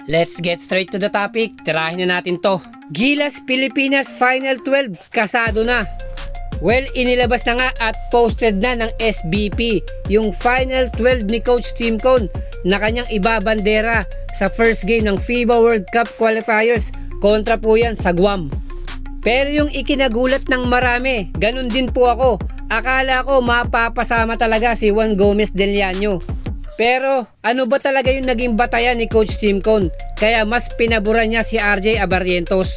Let's get straight to the topic. Tirahin na natin to. Gilas Pilipinas Final 12 kasado na. Well, inilabas na nga at posted na ng SBP yung Final 12 ni Coach Tim Cone na kanyang ibabandera sa first game ng FIBA World Cup Qualifiers kontra po yan sa Guam. Pero yung ikinagulat ng marami, ganun din po ako. Akala ko mapapasama talaga si Juan Gomez Del Llano. Pero ano ba talaga yung naging batayan ni Coach Tim Cone? Kaya mas pinaboran niya si RJ Abarrientos.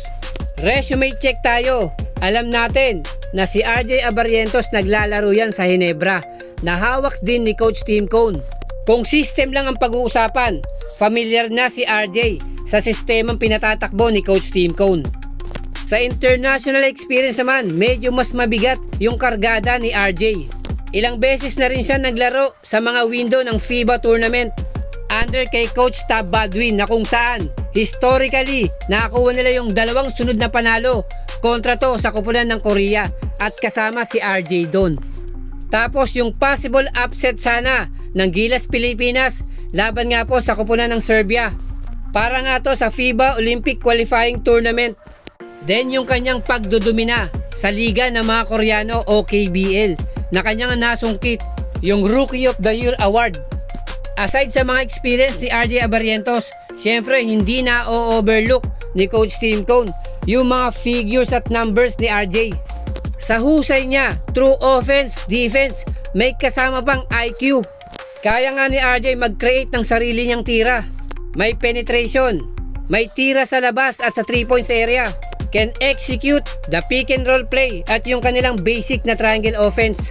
Resume check tayo. Alam natin na si RJ Abarrientos naglalaro yan sa Ginebra na hawak din ni Coach Tim Cone. Kung system lang ang pag-uusapan, familiar na si RJ sa sistemang pinatatakbo ni Coach Tim Cone. Sa international experience naman, medyo mas mabigat yung kargada ni RJ. Ilang beses na rin siya naglaro sa mga window ng FIBA tournament under kay Coach Tab Baldwin na kung saan historically nakakuha nila yung dalawang sunod na panalo kontra to sa kupunan ng Korea at kasama si RJ doon. Tapos yung possible upset sana ng Gilas Pilipinas laban nga po sa kupunan ng Serbia para nga to sa FIBA Olympic Qualifying Tournament. Then yung kanyang pagdudumina sa liga ng mga Koreano o KBL na kanyang nasungkit yung Rookie of the Year Award. Aside sa mga experience ni RJ Abarrientos, syempre hindi na o-overlook ni Coach Tim Cone yung mga figures at numbers ni RJ. Sa husay niya, through offense, defense, may kasama pang IQ. Kaya nga ni RJ mag-create ng sarili niyang tira. May penetration, may tira sa labas at sa 3 points area. Can execute the pick and roll play at yung kanilang basic na triangle offense.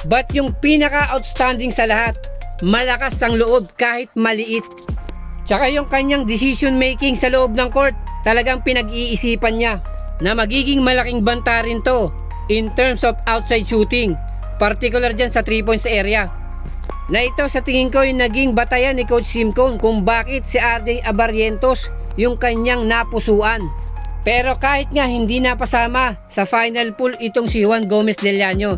But yung pinaka-outstanding sa lahat, malakas ang loob kahit maliit. Tsaka yung kanyang decision making sa loob ng court, talagang pinag-iisipan niya na magiging malaking banta rin to in terms of outside shooting, particular dyan sa 3 points area. Na ito sa tingin ko yung naging batayan ni Coach Tim Cone kung bakit si RJ Abarrientos yung kanyang napusuan. Pero kahit nga hindi napasama sa final pool itong si Juan Gomez Del Llano,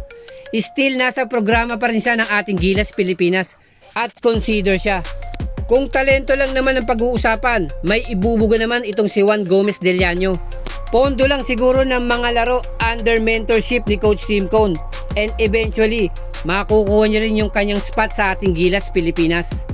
still nasa programa pa rin siya ng ating Gilas Pilipinas at consider siya. Kung talento lang naman ang pag-uusapan, may ibubuga naman itong si Juan Gomez Del Llano. Pondo lang siguro ng mga laro under mentorship ni Coach Tim Cone and eventually makukuha niya rin yung kanyang spot sa ating Gilas Pilipinas.